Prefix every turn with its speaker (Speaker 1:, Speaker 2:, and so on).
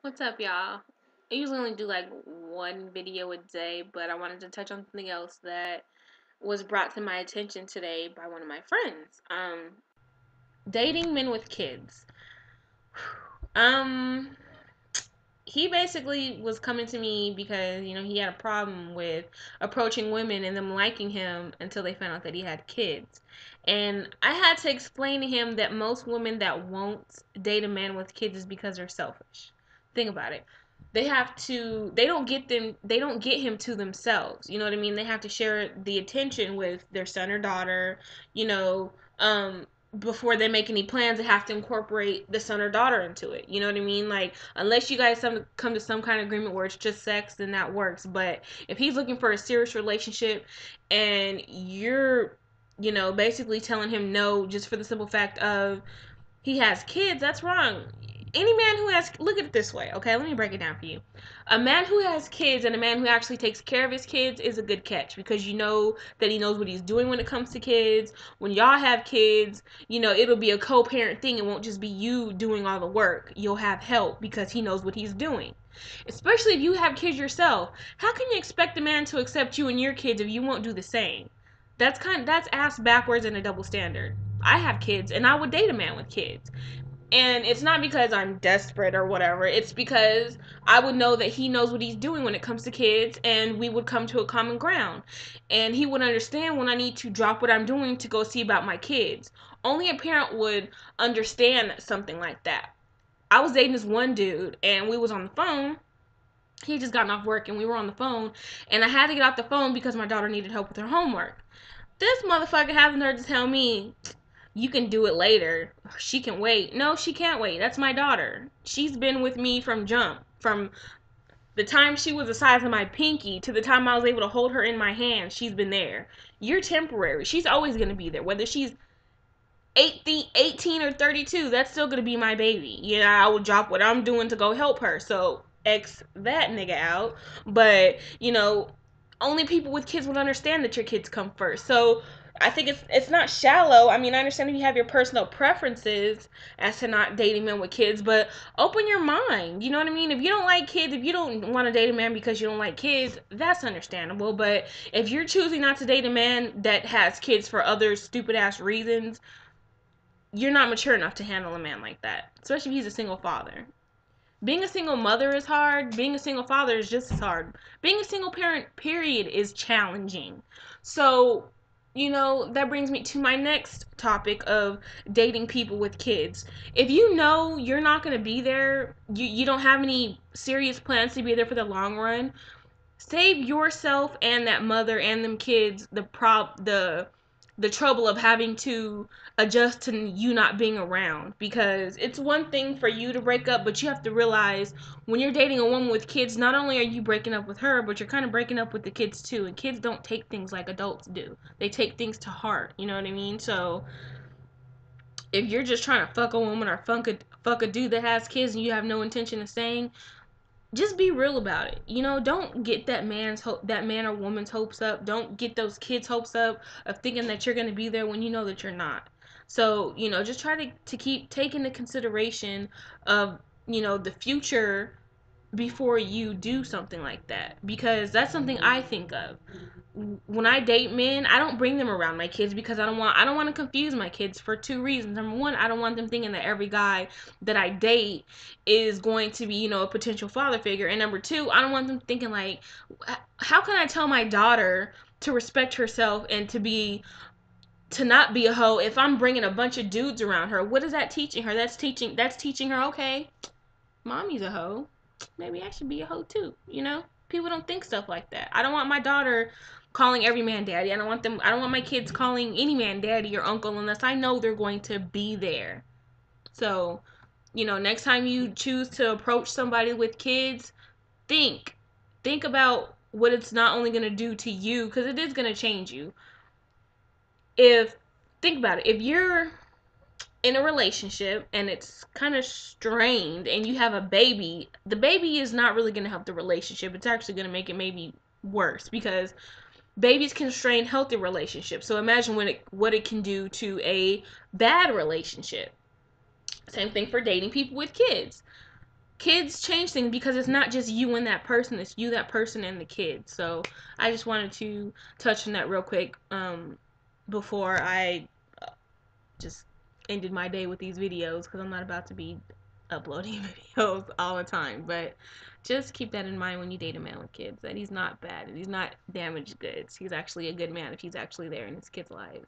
Speaker 1: What's up, y'all? I usually only do like one video a day, but I wanted to touch on something else that was brought to my attention today by one of my friends. Dating men with kids. Um, he basically was coming to me because, he had a problem with approaching women and them liking him until they found out that he had kids. And I had to explain to him that most women that won't date a man with kids is because they're selfish. Think about it. They don't get him to themselves. You know what I mean? They have to share the attention with their son or daughter, you know, um before they make any plans. They have to incorporate the son or daughter into it. You know what I mean? Like, unless you guys come to some kind of agreement where it's just sex, then that works. But if he's looking for a serious relationship and you're, basically telling him no just for the simple fact of he has kids, that's wrong. Any man who has, look at it this way, okay? Let me break it down for you. A man who has kids and a man who actually takes care of his kids is a good catch, because you know that he knows what he's doing when it comes to kids. When y'all have kids, it'll be a co-parent thing. It won't just be you doing all the work. You'll have help because he knows what he's doing. Especially if you have kids yourself. How can you expect a man to accept you and your kids if you won't do the same? That's ass backwards and a double standard. I have kids and I would date a man with kids. And it's not because I'm desperate or whatever. It's because I would know that he knows what he's doing when it comes to kids, and we would come to a common ground. And he would understand when I need to drop what I'm doing to go see about my kids. Only a parent would understand something like that. I was dating this one dude, and we was on the phone. He had just gotten off work, and we were on the phone. And I had to get off the phone because my daughter needed help with her homework. This motherfucker has the nerve to tell me, you can do it later. She can wait. No, she can't wait. That's my daughter. She's been with me from jump. From the time she was the size of my pinky to the time I was able to hold her in my hand, she's been there. You're temporary. She's always going to be there. Whether she's 18 or 32, that's still going to be my baby. Yeah, I will drop what I'm doing to go help her. So, X that nigga out. But, only people with kids would understand that your kids come first. So, I think it's not shallow. I mean, I understand if you have your personal preferences as to not dating men with kids, but open your mind. You know what I mean? If you don't like kids, if you don't want to date a man because you don't like kids, that's understandable. But if you're choosing not to date a man that has kids for other stupid ass reasons, you're not mature enough to handle a man like that, especially if he's a single father. Being a single mother is hard. Being a single father is just as hard. Being a single parent, period, is challenging. So, that brings me to my next topic of dating people with kids. If you know you're not going to be there, you don't have any serious plans to be there for the long run, save yourself and that mother and them kids the trouble of having to adjust to you not being around. Because it's one thing for you to break up, but you have to realize when you're dating a woman with kids, not only are you breaking up with her, but you're kind of breaking up with the kids too. And kids don't take things like adults do. They take things to heart. You know what I mean? So if you're just trying to fuck a woman or fuck a dude that has kids and you have no intention of staying, just be real about it. Don't get that man or woman's hopes up. Don't get those kids' hopes up of thinking that you're going to be there when you know that you're not. So, just try to keep taking into consideration of, the future before you do something like that, because that's something I think of when I date men. I don't bring them around my kids because I don't want to confuse my kids for two reasons. Number one, I don't want them thinking that every guy that I date is going to be, a potential father figure. And number two, I don't want them thinking like, how can I tell my daughter to respect herself and to not be a hoe if I'm bringing a bunch of dudes around her? What is that teaching her? That's teaching her, okay, mommy's a hoe, maybe I should be a hoe too. People don't think stuff like that. I don't want my daughter calling every man daddy. I don't want my kids calling any man daddy or uncle unless I know they're going to be there. So, next time you choose to approach somebody with kids, think think about what it's not only going to do to you, because it is going to change you. If Think about it, if you're in a relationship and it's kind of strained and you have a baby, the baby is not really going to help the relationship. It's actually going to make it maybe worse, because babies can strain healthy relationships. So imagine what it can do to a bad relationship. Same thing for dating people with kids. kids change things because it's not just you and that person, it's you, that person, and the kid. So I just wanted to touch on that real quick before I just ended my day with these videos, because I'm not about to be uploading videos all the time. But just keep that in mind when you date a man with kids, that he's not bad and he's not damaged goods. He's actually a good man if he's actually there in his kids' lives.